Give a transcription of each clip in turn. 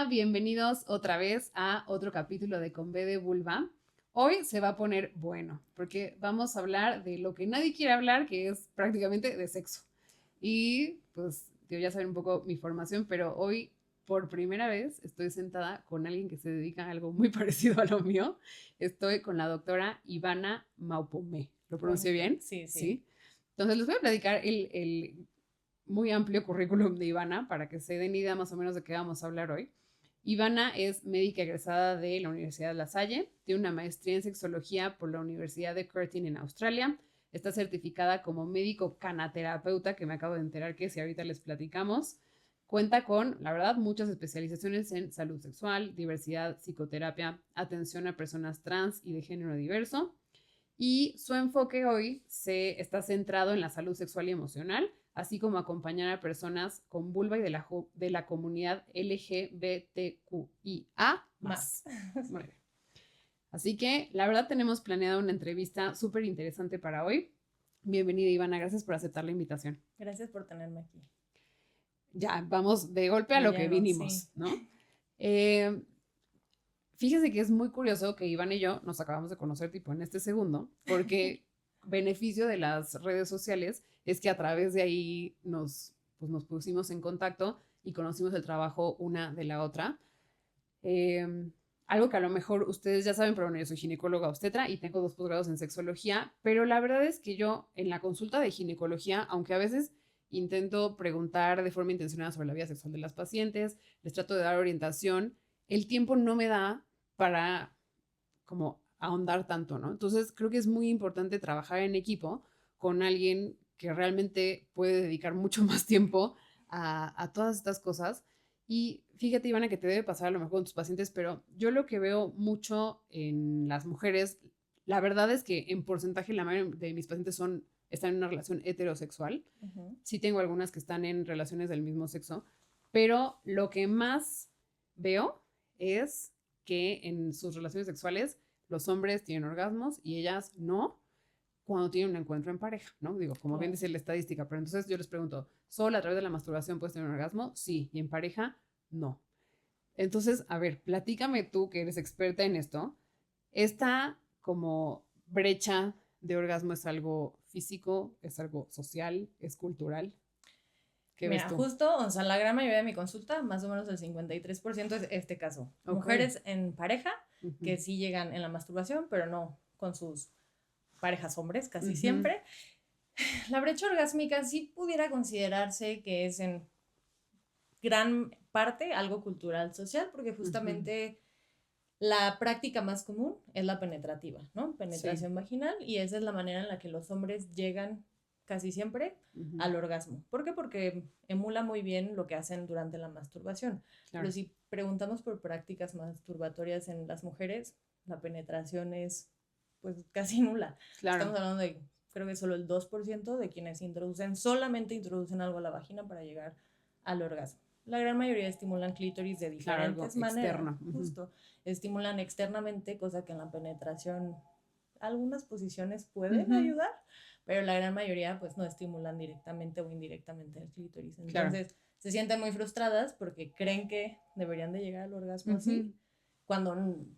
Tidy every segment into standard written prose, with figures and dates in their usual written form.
bienvenidos otra vez a otro capítulo de Con B de Vulva. Hoy se va a poner bueno, porque vamos a hablar de lo que nadie quiere hablar, que es prácticamente de sexo. Y pues ya saben un poco mi formación, pero hoy por primera vez estoy sentada con alguien que se dedica a algo muy parecido a lo mío. Estoy con la doctora Ivana Maupomé. ¿Lo pronuncié Bonito. bien? Sí, sí. Sí. Entonces les voy a platicar el muy amplio currículum de Ivana para que se den idea más o menos de qué vamos a hablar hoy. Ivana es médica egresada de la Universidad de La Salle, tiene una maestría en sexología por la Universidad de Curtin en Australia, está certificada como médico canaterapeuta, que me acabo de enterar que si ahorita les platicamos, cuenta con, la verdad, muchas especializaciones en salud sexual, diversidad, psicoterapia, atención a personas trans y de género diverso, y su enfoque hoy se está centrado en la salud sexual y emocional, así como acompañar a personas con vulva y de la comunidad LGBTQIA+. Más. Muy bien. Así que la verdad tenemos planeada una entrevista súper interesante para hoy. Bienvenida, Ivana, gracias por aceptar la invitación. Gracias por tenerme aquí. Ya, vamos de golpe a De lo que lleno, vinimos, sí. ¿no? Eh, Fíjese que es muy curioso que Iván y yo nos acabamos de conocer tipo en este segundo, porque beneficio de las redes sociales es que a través de ahí nos pusimos en contacto y conocimos el trabajo una de la otra. Algo que a lo mejor ustedes ya saben, pero bueno, yo soy ginecóloga obstetra y tengo 2 posgrados en sexología, pero la verdad es que yo en la consulta de ginecología, aunque a veces intento preguntar de forma intencionada sobre la vida sexual de las pacientes, les trato de dar orientación, el tiempo no me da para como ahondar tanto, ¿no? Entonces creo que es muy importante trabajar en equipo con alguien que realmente puede dedicar mucho más tiempo a todas estas cosas. Y fíjate, Ivana, que te debe pasar a lo mejor con tus pacientes, pero yo lo que veo mucho en las mujeres, la verdad es que en porcentaje la mayoría de mis pacientes están en una relación heterosexual. Sí tengo algunas que están en relaciones del mismo sexo, pero lo que más veo es que en sus relaciones sexuales los hombres tienen orgasmos y ellas no cuando tienen un encuentro en pareja, ¿no? Digo, como bien Claro. dice la estadística, pero entonces yo les pregunto, ¿solo a través de la masturbación puedes tener un orgasmo? Sí, y en pareja, no. Entonces, a ver, platícame tú que eres experta en esto, ¿esta como brecha de orgasmo es algo físico, es algo social, es cultural? ¿Qué ves Mira, tú? justo, o sea, la gran mayoría de mi consulta, más o menos el 53% es este caso. Ok. Mujeres en pareja Ujú, que sí llegan en la masturbación, pero no con sus parejas hombres, casi ujú, siempre. La brecha orgásmica sí pudiera considerarse que es en gran parte algo cultural social, porque ujú. justamente la práctica más común es la penetrativa, ¿no? Sí. Penetración vaginal, y esa es la manera en la que los hombres llegan casi siempre Ujú, al orgasmo. ¿Por qué? Porque emula muy bien lo que hacen durante la masturbación. Pero claro, si preguntamos por prácticas masturbatorias en las mujeres, la penetración es pues casi nula. claro. Estamos hablando de, creo que solo el 2% de quienes solamente introducen algo a la vagina para llegar al orgasmo. La gran mayoría estimulan clítoris de Claro, algo diferentes maneras, externo. Ujú, justo. Estimulan externamente, cosa que en la penetración algunas posiciones pueden ujú, ayudar, pero la gran mayoría pues no estimulan directamente o indirectamente el clítoris. claro. Entonces se sienten muy frustradas porque creen que deberían de llegar al orgasmo Ujú. así, cuando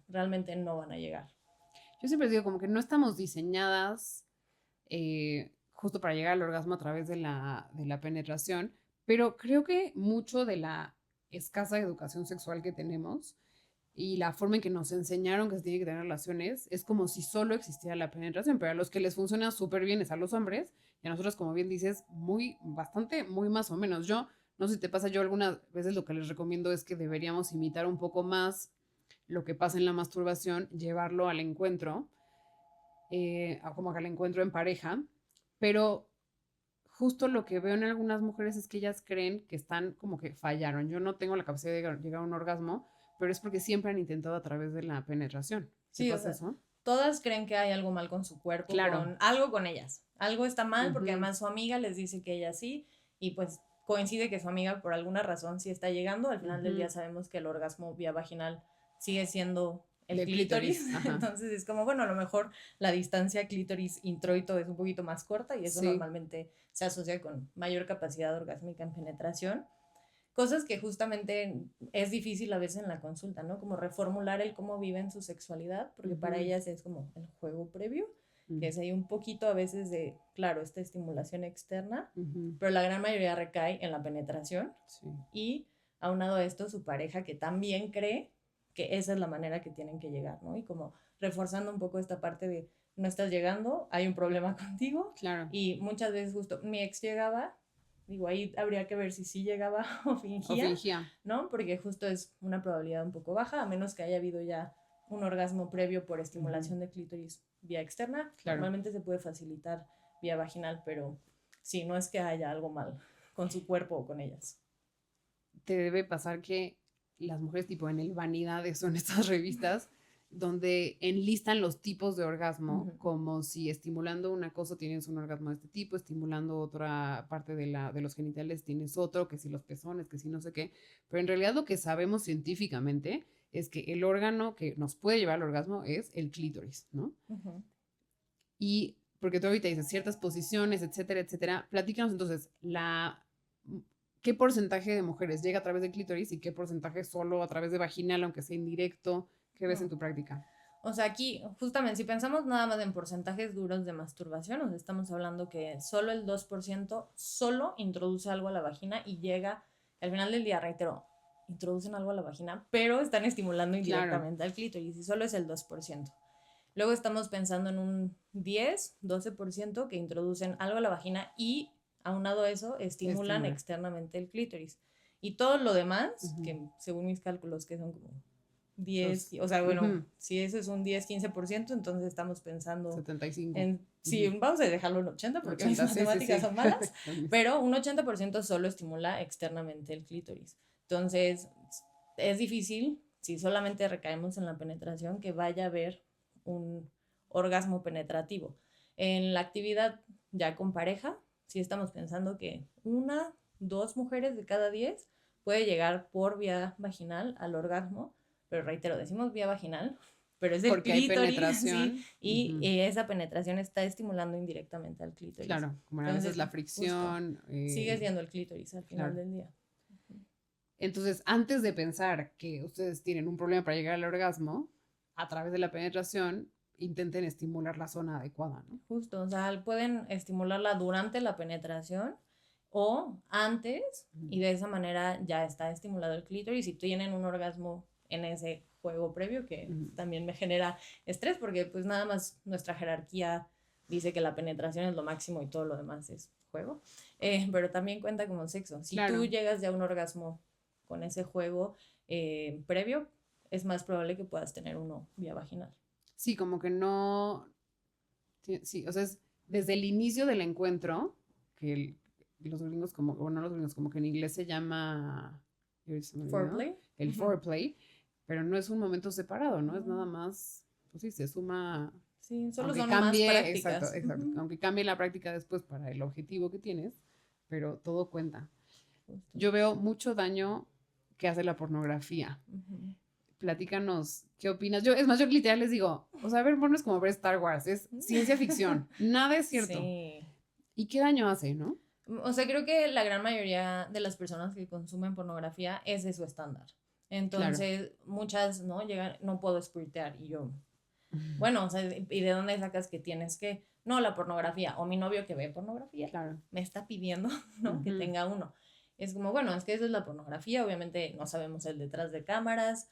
realmente no van a llegar. Yo siempre digo como que no estamos diseñadas justo para llegar al orgasmo a través de la penetración, pero creo que mucho de la escasa educación sexual que tenemos y la forma en que nos enseñaron que se tiene que tener relaciones es como si solo existiera la penetración, pero a los que les funciona súper bien es a los hombres y a nosotros, como bien dices, muy más o menos. Yo, no sé si te pasa, yo algunas veces lo que les recomiendo es que deberíamos imitar un poco más lo que pasa en la masturbación, llevarlo al encuentro, como que al encuentro en pareja, pero justo lo que veo en algunas mujeres es que ellas creen que están como que fallaron. Yo no tengo la capacidad de llegar a un orgasmo, pero es porque siempre han intentado a través de la penetración. ¿Te Sí, o pasa sea, eso? todas creen que hay algo mal con su cuerpo, Claro. con algo con ellas. Algo está mal porque Ujú, además su amiga les dice que ella sí, y pues coincide que su amiga por alguna razón sí está llegando. Al final del día ujú. sabemos que el orgasmo vía vaginal sigue siendo el Del clítoris. clítoris. Ajá. Entonces es como, bueno, a lo mejor la distancia clítoris-introito es un poquito más corta y eso Sí. normalmente se asocia con mayor capacidad orgásmica en penetración. cosas que justamente es difícil a veces en la consulta, ¿no? Como reformular el cómo viven su sexualidad, porque para ellas es como el juego previo, que es ahí un poquito a veces de, claro, esta estimulación externa, pero la gran mayoría recae en la penetración y aunado a esto su pareja que también cree que esa es la manera que tienen que llegar, ¿no? Y como reforzando un poco esta parte de no estás llegando, hay un problema contigo. Claro. Y muchas veces justo mi ex llegaba, digo, ahí habría que ver si sí llegaba o fingía, ¿no? Porque justo es una probabilidad un poco baja, a menos que haya habido ya un orgasmo previo por estimulación de clítoris vía externa. Claro. Normalmente se puede facilitar vía vaginal, pero sí, no es que haya algo mal con su cuerpo o con ellas. Te debe pasar que las mujeres tipo en el Vanidades son estas revistas donde enlistan los tipos de orgasmo, como si estimulando una cosa tienes un orgasmo de este tipo, estimulando otra parte de los genitales tienes otro, que si los pezones, que si no sé qué, pero en realidad lo que sabemos científicamente es que el órgano que nos puede llevar al orgasmo es el clítoris, ¿no? Y porque tú ahorita dices ciertas posiciones, etcétera, etcétera, platícanos entonces, ¿qué porcentaje de mujeres llega a través del clítoris y qué porcentaje solo a través de vaginal, aunque sea indirecto? ¿Qué ves en tu práctica? O sea, aquí, justamente, si pensamos nada más en porcentajes duros de masturbación, o sea, estamos hablando que solo el 2% solo introduce algo a la vagina y llega, al final del día, reitero, introducen algo a la vagina, pero están estimulando indirectamente al clítoris y solo es el 2%. Luego estamos pensando en un 10-12% que introducen algo a la vagina y, aunado a eso, estimulan externamente el clítoris. Y todo lo demás, que según mis cálculos, que son como 10, o sea, bueno, si eso es un 10-15%, entonces estamos pensando 75. Sí, vamos a dejarlo en 80 porque 80, mis matemáticas son malas, pero un 80% solo estimula externamente el clítoris. Entonces, es difícil, si solamente recaemos en la penetración, que vaya a haber un orgasmo penetrativo. En la actividad ya con pareja, si estamos pensando que 1-2 mujeres de cada 10 puede llegar por vía vaginal al orgasmo, pero reitero, decimos vía vaginal, pero es el clítoris, ¿sí? Y esa penetración está estimulando indirectamente al clítoris. Claro, como a veces la fricción. Sigue siendo el clítoris al final del día. Entonces, antes de pensar que ustedes tienen un problema para llegar al orgasmo, a través de la penetración, intenten estimular la zona adecuada, ¿no? Justo, o sea, pueden estimularla durante la penetración o antes, y de esa manera ya está estimulado el clítoris y tienen un orgasmo en ese juego previo que también me genera estrés porque pues nada más nuestra jerarquía dice que la penetración es lo máximo y todo lo demás es juego, pero también cuenta como sexo. Si tú llegas ya a un orgasmo con ese juego previo, es más probable que puedas tener uno vía vaginal. Sí, como que no... Sí, o sea, es desde el inicio del encuentro, que los gringos como, o no los gringos, como que en inglés se llama... Foreplay. El foreplay, pero no es un momento separado, ¿no? Es nada más, pues sí, se suma... Sí, solo son cambie, más prácticas. Exacto. Aunque cambie la práctica después para el objetivo que tienes, pero todo cuenta. Yo veo mucho daño que hace la pornografía. Platícanos, ¿qué opinas? Yo literal les digo, o sea, ver porno es como ver Star Wars, es ciencia ficción, nada es cierto. Sí. ¿Y qué daño hace, no? O sea, creo que la gran mayoría de las personas que consumen pornografía es de su estándar. Entonces, muchas, ¿no? Llegan, no puedo squirtear y yo... Bueno, o sea, ¿y de dónde sacas que tienes que? No, la pornografía, o mi novio que ve pornografía, me está pidiendo, ¿no? Que tenga uno. Es como, bueno, es que eso es la pornografía, obviamente no sabemos el detrás de cámaras,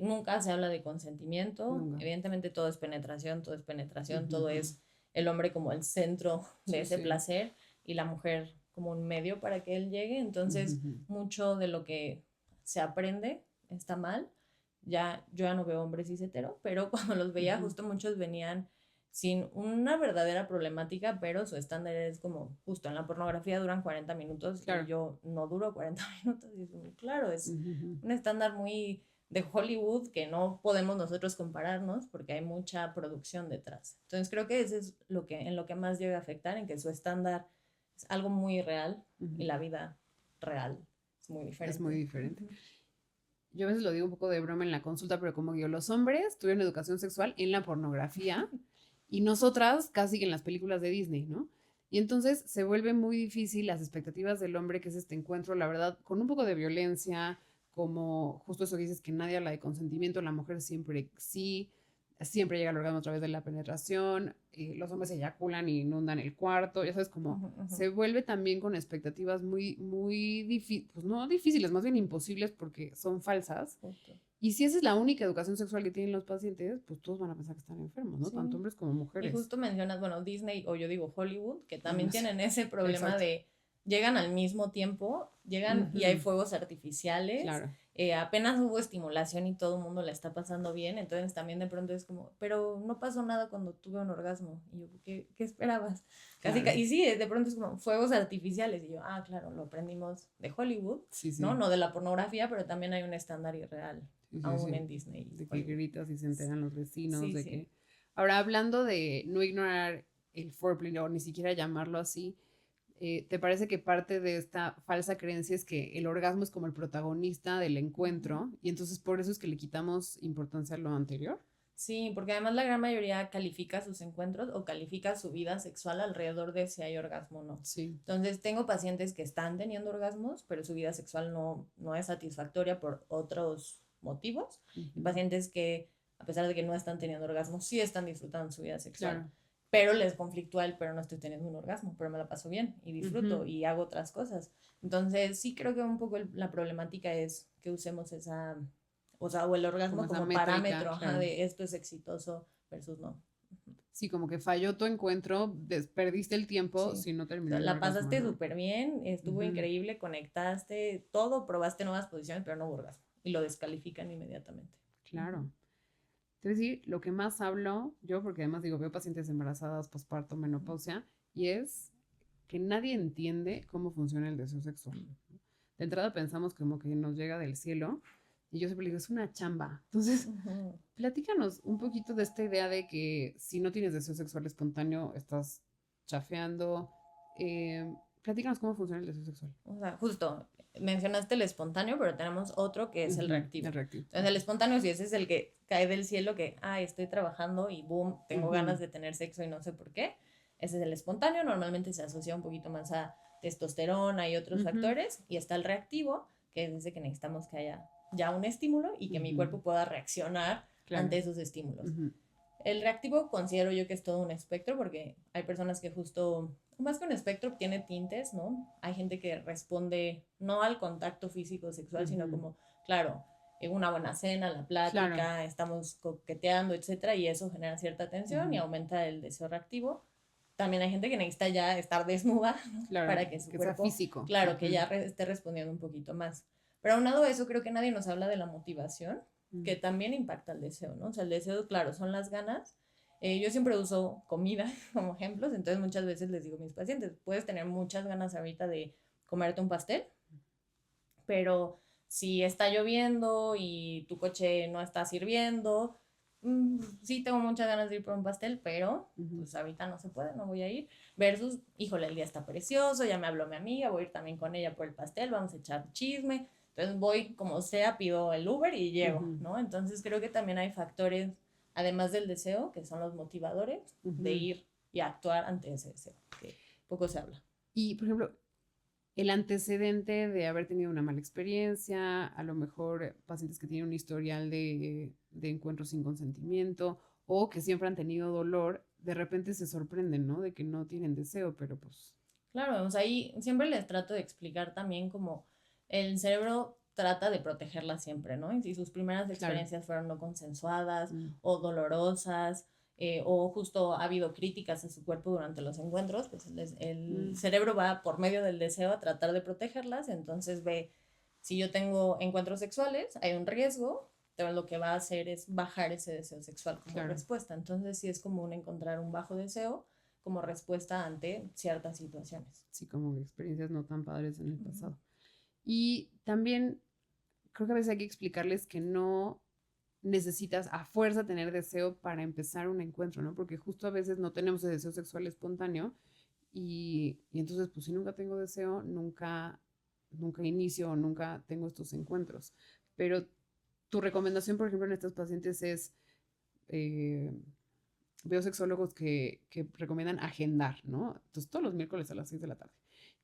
nunca se habla de consentimiento, evidentemente todo es penetración, todo es el hombre como el centro de ese placer y la mujer como un medio para que él llegue, entonces mucho de lo que se aprende está mal. Ya, yo ya no veo hombres cis hetero, pero cuando los veía justo muchos venían sin una verdadera problemática, pero su estándar es como, justo en la pornografía duran 40 minutos y yo no duro 40 minutos y es como, claro, es un estándar muy de Hollywood que no podemos nosotros compararnos porque hay mucha producción detrás. Entonces creo que eso es en lo que más llega a afectar, en que su estándar es algo muy real y la vida real es muy diferente. Es muy diferente. Yo a veces lo digo un poco de broma en la consulta, pero como digo, los hombres tuvieron educación sexual en la pornografía y nosotras casi que en las películas de Disney, ¿no? Y entonces se vuelve muy difícil las expectativas del hombre, que es este encuentro, la verdad, con un poco de violencia, como justo eso que dices, que nadie habla de consentimiento, la mujer siempre sí, siempre llega al orgasmo a través de la penetración, los hombres eyaculan y inundan el cuarto, ya sabes, como se vuelve también con expectativas muy difíciles, pues no difíciles, más bien imposibles porque son falsas. Y si esa es la única educación sexual que tienen los pacientes, pues todos van a pensar que están enfermos, ¿no? Sí. Tanto hombres como mujeres. Y justo mencionas, bueno, Disney o yo digo Hollywood, que también Sí. tienen ese problema Exacto. de llegan al mismo tiempo, llegan y hay fuegos artificiales, Claro. Apenas hubo estimulación y todo el mundo la está pasando bien, entonces también de pronto es como, pero no pasó nada cuando tuve un orgasmo. Y yo, ¿qué esperabas? Casi, Claro. y sí, de pronto es como fuegos artificiales. Y yo, claro, lo aprendimos de Hollywood, Sí. ¿no? No de la pornografía, pero también hay un estándar irreal, aún en Disney. De que gritas y se enteran los vecinos, Sí, de sí. que... Ahora, hablando de no ignorar el foreplay o ni siquiera llamarlo así, ¿te parece que parte de esta falsa creencia es que el orgasmo es como el protagonista del encuentro y entonces por eso es que le quitamos importancia a lo anterior? Sí, porque además la gran mayoría califica sus encuentros o califica su vida sexual alrededor de si hay orgasmo o no. Sí. Entonces tengo pacientes que están teniendo orgasmos, pero su vida sexual no es satisfactoria por otros motivos. Y pacientes que, a pesar de que no están teniendo orgasmos, sí están disfrutando su vida sexual. Claro. Pero les conflictúa pero no estoy teniendo un orgasmo, pero me la paso bien y disfruto y hago otras cosas. Entonces sí creo que un poco la problemática es que usemos esa, o sea, o el orgasmo como métrica, parámetro, claro. de esto es exitoso versus no. Sí, como que falló tu encuentro, perdiste el tiempo Sí. si no terminó el La orgasmo, pasaste ¿no? súper bien, estuvo increíble, conectaste, todo, probaste nuevas posiciones, pero no hubo orgasmo. Y lo descalifican inmediatamente. Claro. Te voy a decir, lo que más hablo yo, porque además digo, veo pacientes embarazadas, posparto, menopausia, y es que nadie entiende cómo funciona el deseo sexual. De entrada pensamos como que nos llega del cielo, y yo siempre digo, es una chamba. Entonces, platícanos un poquito de esta idea de que si no tienes deseo sexual espontáneo, estás chafeando. Platícanos cómo funciona el deseo sexual. O sea, justo, mencionaste el espontáneo, pero tenemos otro que es el reactivo. El reactivo. Entonces, el espontáneo, sí, ese es el que cae del cielo, que, estoy trabajando y boom, tengo ganas de tener sexo y no sé por qué. Ese es el espontáneo, normalmente se asocia un poquito más a testosterona y otros factores. Y está el reactivo, que dice que necesitamos que haya ya un estímulo y que mi cuerpo pueda reaccionar ante esos estímulos. El reactivo considero yo que es todo un espectro, porque hay personas que justo, más que un espectro, tiene tintes, ¿no? Hay gente que responde no al contacto físico sexual, sino como, claro, en una buena cena, la plática, estamos coqueteando, etcétera, y eso genera cierta tensión y aumenta el deseo reactivo. También hay gente que necesita ya estar desnuda, ¿no? Para que su cuerpo, sea físico. Claro, que ya esté respondiendo un poquito más. Pero aunado a eso, creo que nadie nos habla de la motivación, que también impacta el deseo, ¿no? O sea, el deseo, claro, son las ganas. Yo siempre uso comida como ejemplos, entonces muchas veces les digo a mis pacientes, puedes tener muchas ganas ahorita de comerte un pastel, pero si está lloviendo y tu coche no está sirviendo, sí tengo muchas ganas de ir por un pastel, pero pues ahorita no se puede, no voy a ir. Versus, híjole, el día está precioso, ya me habló mi amiga, voy a ir también con ella por el pastel, vamos a echar chisme. Entonces voy como sea, pido el Uber y llego, ¿no? Entonces creo que también hay factores, además del deseo, que son los motivadores de ir y actuar ante ese deseo, que poco se habla. Y, por ejemplo, el antecedente de haber tenido una mala experiencia, a lo mejor pacientes que tienen un historial de encuentros sin consentimiento o que siempre han tenido dolor, de repente se sorprenden, ¿no? De que no tienen deseo, pero pues... Claro, o sea, ahí siempre les trato de explicar también como el cerebro trata de protegerla siempre, ¿no? Y si sus primeras experiencias fueron no consensuadas o dolorosas, o justo ha habido críticas a su cuerpo durante los encuentros, pues el cerebro va por medio del deseo a tratar de protegerlas, entonces ve, si yo tengo encuentros sexuales, hay un riesgo, pero lo que va a hacer es bajar ese deseo sexual como respuesta. Entonces sí es común encontrar un bajo deseo como respuesta ante ciertas situaciones. Sí, como experiencias no tan padres en el pasado. Y también creo que a veces hay que explicarles que no necesitas a fuerza tener deseo para empezar un encuentro, ¿no? Porque justo a veces no tenemos el deseo sexual espontáneo y entonces, pues si nunca tengo deseo, nunca inicio o nunca tengo estos encuentros. Pero tu recomendación, por ejemplo, en estos pacientes es veo sexólogos que recomiendan agendar, ¿no? Entonces, todos los miércoles a las 6 de la tarde.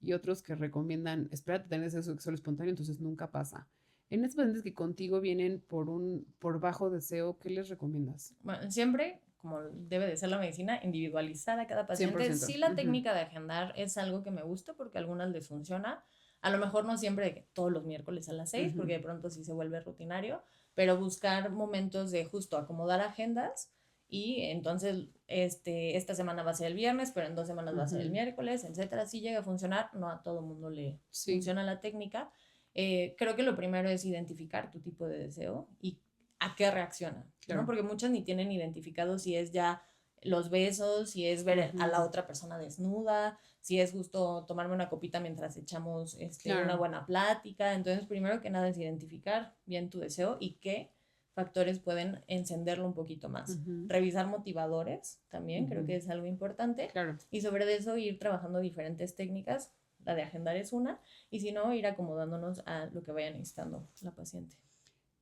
Y otros que recomiendan, espérate, tener sexo sexual espontáneo, entonces nunca pasa. En estos pacientes que contigo vienen por bajo deseo, ¿qué les recomiendas? Bueno, siempre, como debe de ser la medicina, individualizada a cada paciente. 100%. Sí, la técnica de agendar es algo que me gusta porque a algunas les funciona. A lo mejor no siempre de que todos los miércoles a las 6, porque de pronto sí se vuelve rutinario, pero buscar momentos de justo acomodar agendas y entonces esta semana va a ser el viernes, pero en 2 semanas va a ser el miércoles, etcétera. Sí llega a funcionar, no a todo mundo le funciona la técnica. Creo que lo primero es identificar tu tipo de deseo y a qué reaccionan, claro, ¿no? Porque muchas ni tienen identificado si es ya los besos, si es ver a la otra persona desnuda, si es justo tomarme una copita mientras echamos claro, una buena plática. Entonces, primero que nada es identificar bien tu deseo y qué factores pueden encenderlo un poquito más. Revisar motivadores también, creo que es algo importante. Claro. Y sobre eso ir trabajando diferentes técnicas. La de agendar es una, y si no, ir acomodándonos a lo que vaya necesitando la paciente.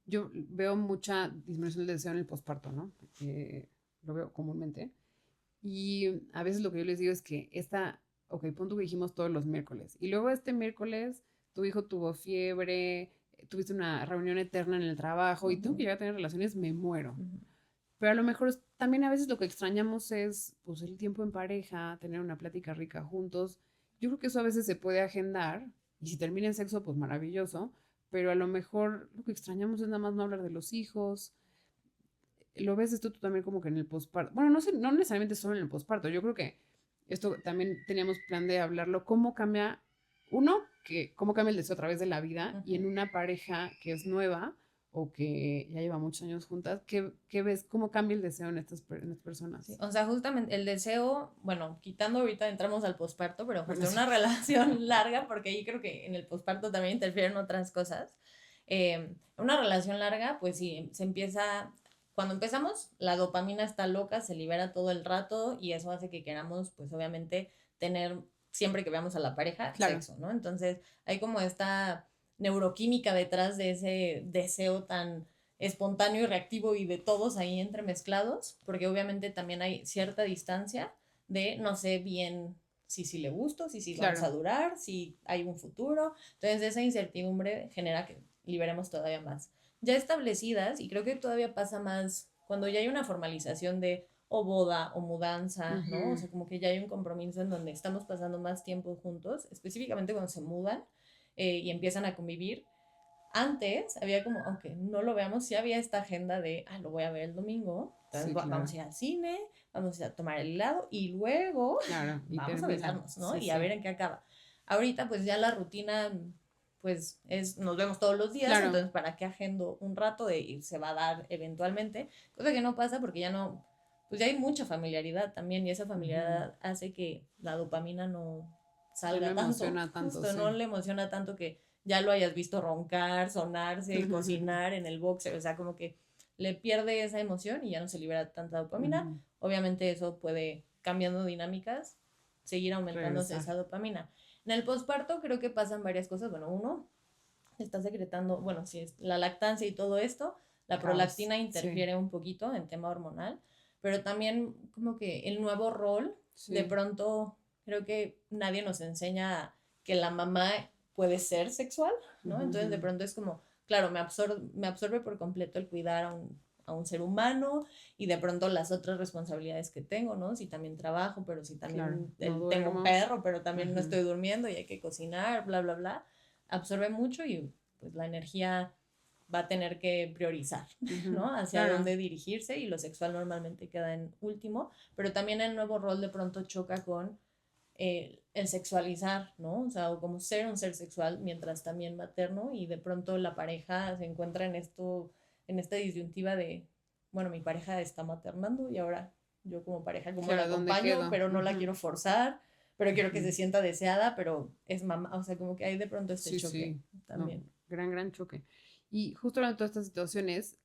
Yo veo mucha disminución del deseo en el posparto, ¿no? Lo veo comúnmente. Y a veces lo que yo les digo es que ok, punto que dijimos todos los miércoles. Y luego este miércoles tu hijo tuvo fiebre, tuviste una reunión eterna en el trabajo y tengo que llegar a tener relaciones, me muero. Pero a lo mejor también a veces lo que extrañamos es pues el tiempo en pareja, tener una plática rica juntos. Yo creo que eso a veces se puede agendar y si termina en sexo, pues maravilloso, pero a lo mejor lo que extrañamos es nada más no hablar de los hijos. ¿Lo ves esto tú también como que en el posparto? Bueno, no sé, no necesariamente solo en el posparto, yo creo que esto también teníamos plan de hablarlo, cómo cambia, cómo cambia el deseo a través de la vida y en una pareja que es nueva o que ya lleva muchos años juntas, ¿qué ves? ¿Cómo cambia el deseo en estas personas? Sí, o sea, justamente el deseo, bueno, quitando ahorita entramos al posparto, pero justo una relación larga, porque ahí creo que en el posparto también interfieren otras cosas. Una relación larga, pues sí, se empieza, cuando empezamos, la dopamina está loca, se libera todo el rato y eso hace que queramos, pues obviamente, tener, siempre que veamos a la pareja, claro, sexo, ¿no? Entonces, hay como esta neuroquímica detrás de ese deseo tan espontáneo y reactivo y de todos ahí entremezclados, porque obviamente también hay cierta distancia de no sé bien si le gusto, si claro, vamos a durar, si hay un futuro. Entonces esa incertidumbre genera que liberemos todavía más. Ya establecidas, y creo que todavía pasa más cuando ya hay una formalización de o boda o mudanza, ¿no? O sea, como que ya hay un compromiso en donde estamos pasando más tiempo juntos, específicamente cuando se mudan y empiezan a convivir. Antes había como, aunque no lo veamos, sí había esta agenda de, lo voy a ver el domingo, entonces sí, claro, vamos a ir al cine, vamos a tomar el helado y luego claro, y vamos a besarnos, ¿no? Sí, y a ver en qué acaba. Ahorita pues ya la rutina pues nos vemos todos los días, claro, entonces ¿para qué agendo un rato y se va a dar eventualmente? Cosa que no pasa porque ya no, pues ya hay mucha familiaridad también y esa familiaridad hace que la dopamina no salga no tanto, emociona tanto, justo, sí, no le emociona tanto que ya lo hayas visto roncar, sonarse, cocinar en el boxer, o sea, como que le pierde esa emoción y ya no se libera tanta dopamina. Obviamente eso puede, cambiando dinámicas, seguir aumentándose esa dopamina. En el posparto creo que pasan varias cosas. Bueno, uno, está secretando, bueno, si es la lactancia y todo esto, la prolactina interfiere un poquito en tema hormonal, pero también como que el nuevo rol, de pronto creo que nadie nos enseña que la mamá puede ser sexual, ¿no? Entonces de pronto es como, claro, me absorbe por completo el cuidar a un ser humano y de pronto las otras responsabilidades que tengo, ¿no? Si también trabajo, pero si también tengo un perro, pero también no estoy durmiendo y hay que cocinar, bla, bla, bla, absorbe mucho y pues la energía va a tener que priorizar, ¿no? Hacia dónde dirigirse y lo sexual normalmente queda en último, pero también el nuevo rol de pronto choca con el sexualizar, ¿no? O sea, o como ser un ser sexual mientras también materno y de pronto la pareja se encuentra en esta disyuntiva de, bueno, mi pareja está maternando y ahora yo como pareja como la acompaño, pero no la quiero forzar, pero quiero que se sienta deseada, pero es mamá, o sea, como que hay de pronto este choque también. No, gran choque. Y justo hablando de todas estas situaciones,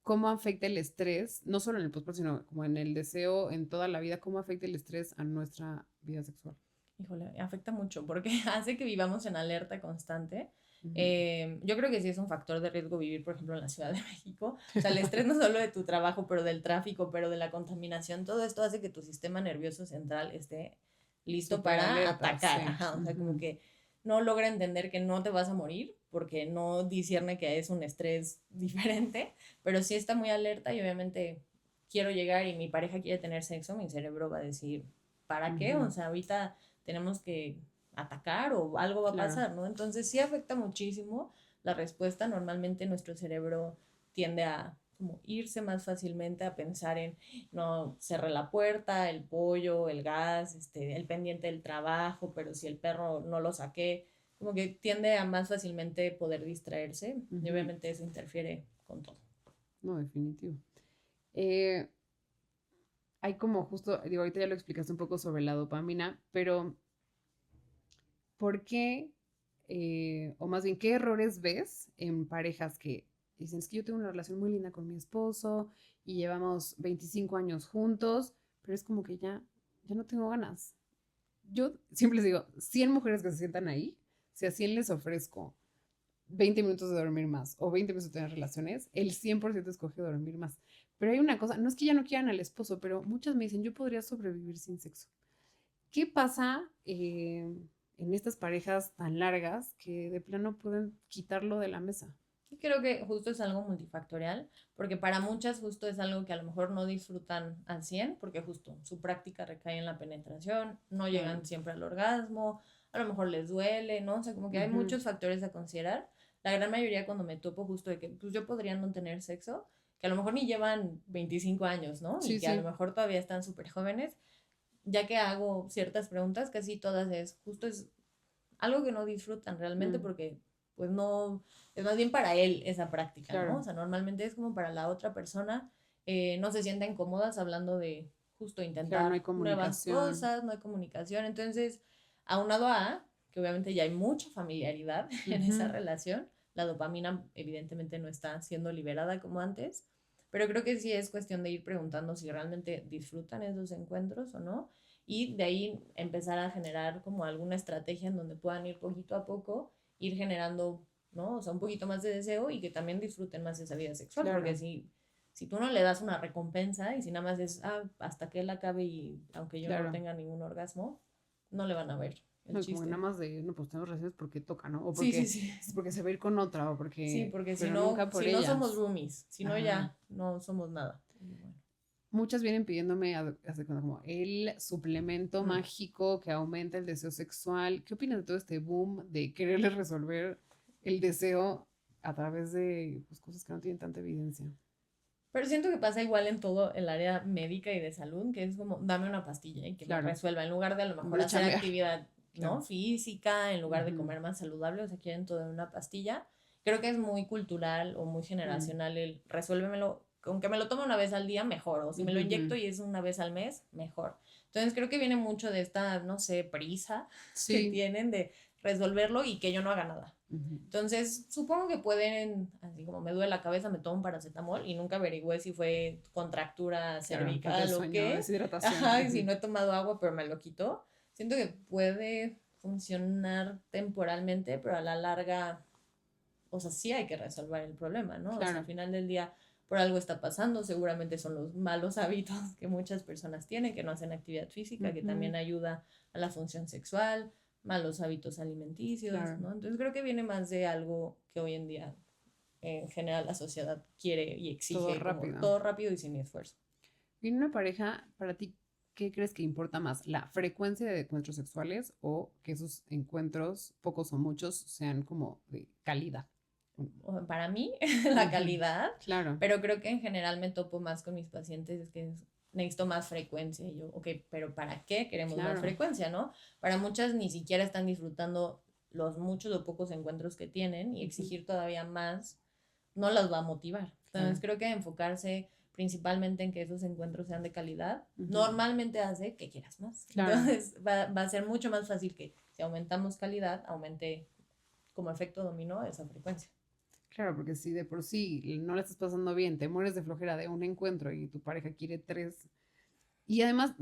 ¿cómo afecta el estrés, no solo en el posparto, sino como en el deseo, en toda la vida, cómo afecta el estrés a nuestra vida sexual? Híjole, afecta mucho porque hace que vivamos en alerta constante. Yo creo que sí es un factor de riesgo vivir, por ejemplo, en la Ciudad de México. O sea, el estrés no solo de tu trabajo, pero del tráfico, pero de la contaminación, todo esto hace que tu sistema nervioso central esté listo Súper para alerta, atacar. sí. Ajá, o sea, como que no logra entender que no te vas a morir porque no discierne que es un estrés diferente, pero sí está muy alerta y obviamente quiero llegar y mi pareja quiere tener sexo, mi cerebro va a decir, ¿para qué? O sea, ahorita tenemos que atacar o algo va a Claro. pasar, ¿no? Entonces sí afecta muchísimo la respuesta. Normalmente nuestro cerebro tiende a como irse más fácilmente a pensar en, no, cerré la puerta, el pollo, el gas, el pendiente del trabajo, pero si el perro no lo saqué, como que tiende a más fácilmente poder distraerse y obviamente eso interfiere con todo. No, definitivo. Eh, Hay como justo, digo, ahorita ya lo explicaste un poco sobre la dopamina, pero ¿por qué, o más bien, qué errores ves en parejas que dicen, es que yo tengo una relación muy linda con mi esposo y llevamos 25 años juntos, pero es como que ya no tengo ganas? Yo siempre les digo, 100 mujeres que se sientan ahí, si a 100 les ofrezco 20 minutos de dormir más o 20 minutos de tener relaciones, el 100% escoge dormir más. Pero hay una cosa, no es que ya no quieran al esposo, pero muchas me dicen, yo podría sobrevivir sin sexo. ¿Qué pasa en estas parejas tan largas que de plano pueden quitarlo de la mesa? Y creo que justo es algo multifactorial, porque para muchas justo es algo que a lo mejor no disfrutan al 100 porque justo su práctica recae en la penetración, no Claro. llegan siempre al orgasmo, a lo mejor les duele, ¿no? O sea, como que hay muchos factores a considerar. La gran mayoría cuando me topo justo de que pues yo podría no tener sexo, que a lo mejor ni llevan 25 años, ¿no? Y Sí, que a lo sí. mejor todavía están súper jóvenes, ya que hago ciertas preguntas, casi todas es justo es algo que no disfrutan realmente Mm, porque pues no, es más bien para él esa práctica, ¿no? O claro, sea, normalmente es como para la otra persona, no se sienten cómodas hablando de justo claro, no hay intentar nuevas comunicación. cosas, no hay comunicación, entonces, aunado a que obviamente ya hay mucha familiaridad en esa Ujú. relación, la dopamina evidentemente no está siendo liberada como antes, pero creo que sí es cuestión de ir preguntando si realmente disfrutan esos encuentros o no, y de ahí empezar a generar como alguna estrategia en donde puedan ir poquito a poco, ir generando, ¿no? O sea, un poquito más de deseo y que también disfruten más esa vida sexual, porque Claro. si tú no le das una recompensa y si nada más es, hasta que él acabe y aunque yo no Claro. tenga ningún orgasmo, no le van a ver el No, como que nada chiste. más de, no, pues tengo relaciones porque toca, ¿no? O Sí, sí, porque, sí. porque se va a ir con otra, o Sí, porque, porque pero nunca por si no somos ellas. roomies, si no Ajá. ya no somos nada. Bueno. Muchas vienen pidiéndome hace como el suplemento Mm. mágico que aumenta el deseo sexual. ¿Qué opinas de todo este boom de quererles resolver el deseo a través de pues, cosas que no tienen tanta evidencia? Pero siento que pasa igual en todo el área médica y de salud, que es como, dame una pastilla y que me Claro, resuelva, en lugar de a lo en mejor vez de hacer chambear. actividad, Claro. ¿no? Física, en lugar de Ujú. comer más saludable, o sea, quieren todo en una pastilla. Creo que es muy cultural o muy Mm. generacional el resuélvemelo, aunque me lo tome una vez al día, mejor, o si me lo Ujú. inyecto y es una vez al mes, mejor. Entonces creo que viene mucho de esta, no sé, prisa que Sí. tienen de resolverlo y que yo no haga nada. Ujú. Entonces, supongo que pueden, así como me duele la cabeza, me tomo un paracetamol y nunca averigüé si fue contractura Claro, falta de cervical o sueño, qué. deshidratación. Ajá, y si Ujú. no he tomado agua, pero me lo quito. Siento que puede funcionar temporalmente, pero a la larga, o sea, sí hay que resolver el problema, ¿no? O sea, al Claro. final del día, por algo está pasando, seguramente son los malos hábitos que muchas personas tienen, que no hacen actividad física, que Ujú. también ayuda a la función sexual, malos hábitos alimenticios, Claro. ¿no? Entonces creo que viene más de algo que hoy en día en general la sociedad quiere y Todo exige como rápido. todo rápido y sin esfuerzo. Y en una pareja, para ti, ¿qué crees que importa más? ¿La frecuencia de encuentros sexuales o que esos encuentros, pocos o muchos, sean como de calidad? Para mí, la Ujú. calidad, Claro, pero creo que en general me topo más con mis pacientes, es que necesito más frecuencia. Y yo, ok, pero ¿para qué queremos más claro. frecuencia, no? Para muchas ni siquiera están disfrutando los muchos o pocos encuentros que tienen y Ujú. exigir todavía más no las va a motivar. Entonces Claro. creo que enfocarse principalmente en que esos encuentros sean de calidad, Ujú. normalmente hace que quieras más. Claro. Entonces va a ser mucho más fácil que si aumentamos calidad, aumente como efecto dominó esa frecuencia. Claro, porque si de por sí no la estás pasando bien, te mueres de flojera de un encuentro y tu pareja quiere tres. Y además,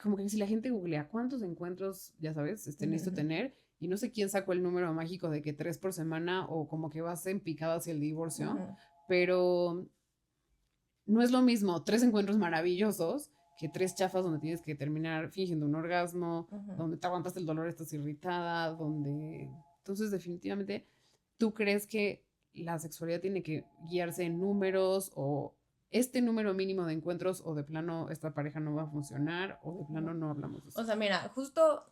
como que si la gente googlea cuántos encuentros, ya sabes, necesito tener, y no sé quién sacó el número mágico de que 3 por semana o como que vas en picada hacia el divorcio, pero no es lo mismo 3 encuentros maravillosos que 3 chafas donde tienes que terminar fingiendo un orgasmo, donde te aguantas el dolor, estás irritada, donde... Entonces, definitivamente, ¿tú crees que la sexualidad tiene que guiarse en números o este número mínimo de encuentros o de plano esta pareja no va a funcionar o de plano no hablamos de eso? O sea, mira, justo,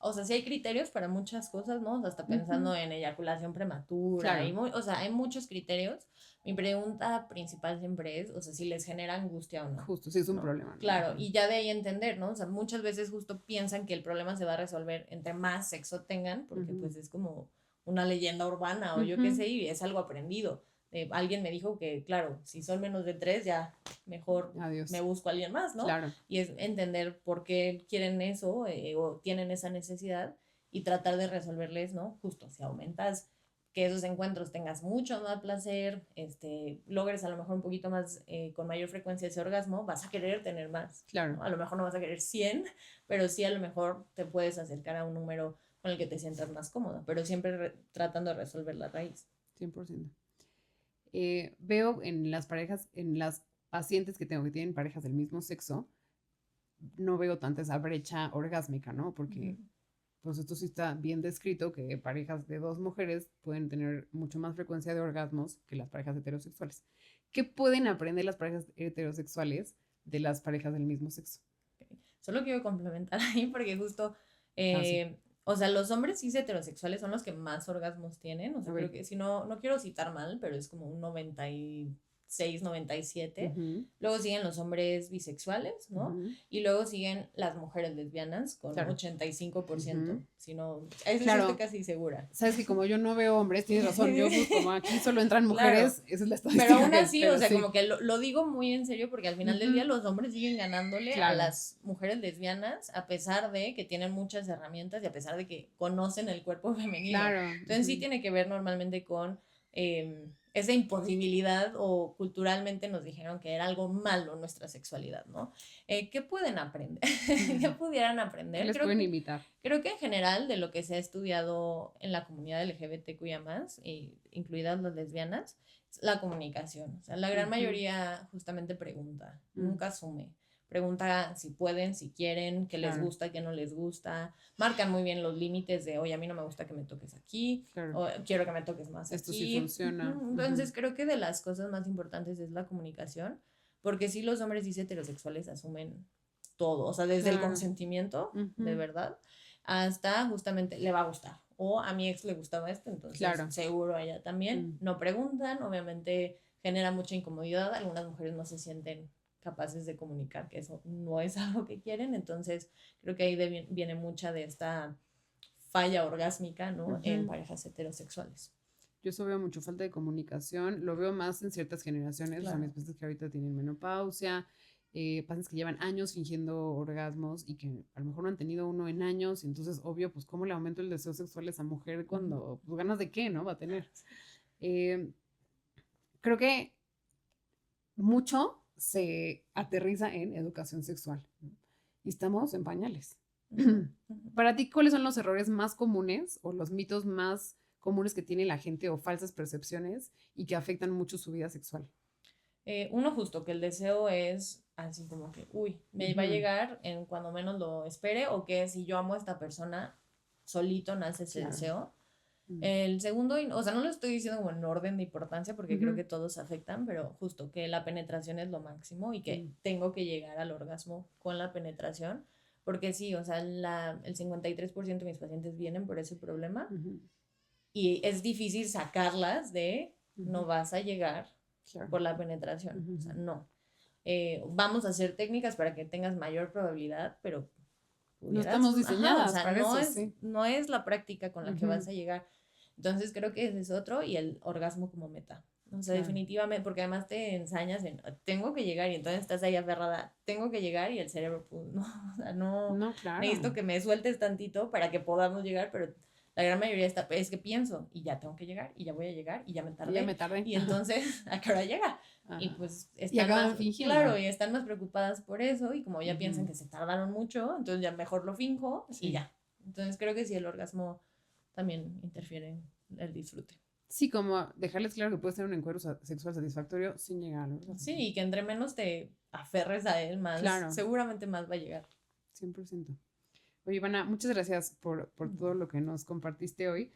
o sea, sí hay criterios para muchas cosas, ¿no? O sea, hasta pensando en eyaculación prematura, Claro. o sea, hay muchos criterios. Mi pregunta principal siempre es, o sea, si les genera angustia o no. Justo, sí es un ¿no? problema, ¿no? Claro, y ya de ahí entender, ¿no? O sea, muchas veces justo piensan que el problema se va a resolver entre más sexo tengan, porque pues es como una leyenda urbana o yo qué sé, y es algo aprendido. Alguien me dijo que, claro, si son menos de 3, ya mejor Adiós. me busco a alguien más, ¿no? Claro. Y es entender por qué quieren eso o tienen esa necesidad y tratar de resolverles, ¿no? Justo, si aumentas que esos encuentros tengas mucho más placer, logres a lo mejor un poquito más, con mayor frecuencia ese orgasmo, vas a querer tener más. Claro. ¿no? A lo mejor no vas a querer 100, pero sí a lo mejor te puedes acercar a un número con el que te sientas más cómoda, pero siempre tratando de resolver la raíz. 100%. Veo en las parejas, en las pacientes que tengo que tienen parejas del mismo sexo, no veo tanta esa brecha orgásmica, ¿no? Porque pues esto sí está bien descrito que parejas de 2 mujeres pueden tener mucho más frecuencia de orgasmos que las parejas heterosexuales. ¿Qué pueden aprender las parejas heterosexuales de las parejas del mismo sexo? Okay. Solo quiero complementar ahí porque justo, o sea, los hombres cis heterosexuales son los que más orgasmos tienen, o sea, creo que si no quiero citar mal, pero es como un 96, 97. Luego siguen los hombres bisexuales, ¿no? Y luego siguen las mujeres lesbianas con 85%. Si no, eso sí estoy casi segura. Sabes que como yo no veo hombres, tienes razón, yo pues, como aquí solo entran mujeres, esa es la estadística. Pero aún así, o sea, como que lo digo muy en serio porque al final del día los hombres siguen ganándole a las mujeres lesbianas a pesar de que tienen muchas herramientas y a pesar de que conocen el cuerpo femenino. Entonces sí tiene que ver normalmente con esa imposibilidad o culturalmente nos dijeron que era algo malo nuestra sexualidad, ¿no? ¿Qué pueden aprender? ¿Qué pudieran aprender? ¿Qué les pueden imitar? Creo que en general de lo que se ha estudiado en la comunidad LGBTQIA+, incluidas las lesbianas, la comunicación. O sea, la gran mayoría justamente pregunta, nunca asume. Pregunta si pueden, si quieren, qué les gusta, qué no les gusta. Marcan muy bien los límites de, oye, a mí no me gusta que me toques aquí, o quiero que me toques más esto aquí. Sí funciona. Entonces creo que de las cosas más importantes es la comunicación, porque sí los hombres cis heterosexuales asumen todo, o sea, desde el consentimiento, de verdad, hasta justamente le va a gustar. O a mi ex le gustaba esto, entonces seguro a ella también. No preguntan, obviamente genera mucha incomodidad. Algunas mujeres no se sienten capaces de comunicar que eso no es algo que quieren, entonces creo que ahí viene mucha de esta falla orgásmica, ¿no? En parejas heterosexuales. Yo eso veo mucho falta de comunicación, lo veo más en ciertas generaciones, o sea, mis pacientes que ahorita tienen menopausia, pacientes que llevan años fingiendo orgasmos y que a lo mejor no han tenido uno en años, y entonces, obvio, pues, ¿cómo le aumento el deseo sexual a esa mujer cuando, pues, ganas de qué, ¿no? Va a tener. Creo que mucho se aterriza en educación sexual, ¿no? Y estamos en pañales. Para ti, ¿cuáles son los errores más comunes o los mitos más comunes que tiene la gente o falsas percepciones y que afectan mucho su vida sexual? Uno justo, que el deseo es así como que, uy, me va a llegar en cuando menos lo espere, o que si yo amo a esta persona, solito nace ese deseo. El segundo, o sea, no lo estoy diciendo como en orden de importancia porque creo que todos afectan, pero justo que la penetración es lo máximo y que tengo que llegar al orgasmo con la penetración, porque sí, o sea, el 53% de mis pacientes vienen por ese problema y es difícil sacarlas de no vas a llegar por la penetración, o sea, no. Vamos a hacer técnicas para que tengas mayor probabilidad, pero no estamos diseñadas, o sea, para no, eso, no es la práctica con la que vas a llegar. Entonces creo que ese es otro, y el orgasmo como meta. O sea, definitivamente, porque además te ensañas en, tengo que llegar, y entonces estás ahí aferrada, tengo que llegar, y el cerebro, pues, no, o sea, no, necesito que me sueltes tantito para que podamos llegar, pero La gran mayoría es que pienso y ya tengo que llegar y ya voy a llegar y ya me tardé. Y entonces, ¿a qué hora llega? Ajá. Y pues están más, fingiendo. claro, y están más preocupadas por eso y como ya piensan que se tardaron mucho, entonces ya mejor lo finjo y ya. Entonces creo que sí, el orgasmo también interfiere en el disfrute. Sí, como dejarles claro que puedes tener un encuentro sexual satisfactorio sin llegar al orgasmo. Sí, y que entre menos te aferres a él, más seguramente más va a llegar. 100%. Oye, Ivana, muchas gracias por todo lo que nos compartiste hoy.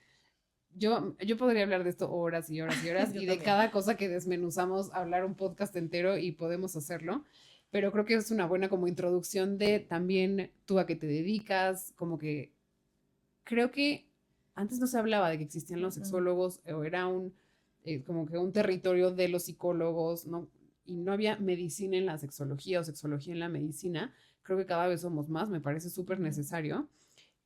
Yo podría hablar de esto horas y horas y horas y de cada cosa que desmenuzamos, hablar un podcast entero y podemos hacerlo, pero creo que es una buena como introducción de también tú a qué te dedicas, como que creo que antes no se hablaba de que existían los sexólogos o era como que un territorio de los psicólogos, ¿no? Y no había medicina en la sexología o sexología en la medicina. Creo que cada vez somos más, me parece súper necesario.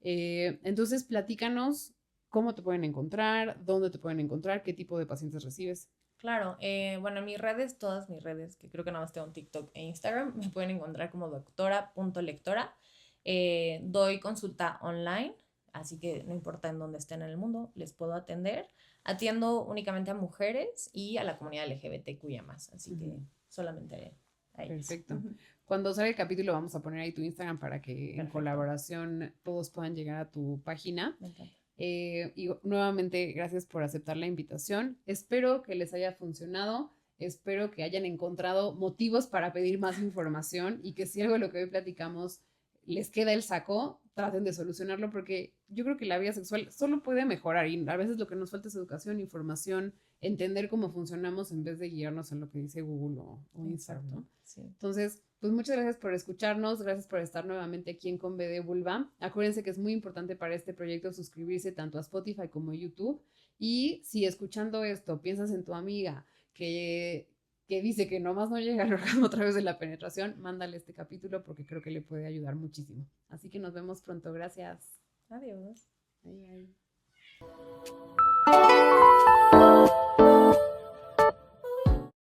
Entonces, platícanos cómo te pueden encontrar, dónde te pueden encontrar, qué tipo de pacientes recibes. Claro, bueno, mis redes, todas mis redes, que creo que nada más tengo TikTok e Instagram, me pueden encontrar como doctora.lectora. Doy consulta online, así que no importa en dónde estén en el mundo, les puedo atender. Atiendo únicamente a mujeres y a la comunidad LGBTQIA+, así que solamente a ellos. Perfecto. Cuando salga el capítulo vamos a poner ahí tu Instagram para que en colaboración todos puedan llegar a tu página. Me encanta. Y nuevamente, gracias por aceptar la invitación. Espero que les haya funcionado. Espero que hayan encontrado motivos para pedir más información y que si algo de lo que hoy platicamos les queda el saco, traten de solucionarlo porque yo creo que la vida sexual solo puede mejorar y a veces lo que nos falta es educación, información, entender cómo funcionamos en vez de guiarnos en lo que dice Google o Instagram, ¿no? Sí. Entonces, pues muchas gracias por escucharnos, gracias por estar nuevamente aquí en Con B de Vulva. Acuérdense que es muy importante para este proyecto suscribirse tanto a Spotify como a YouTube. Y si escuchando esto piensas en tu amiga que dice que nomás no llega al orgasmo a través de la penetración, mándale este capítulo porque creo que le puede ayudar muchísimo. Así que nos vemos pronto. Gracias. Adiós. Bye, bye.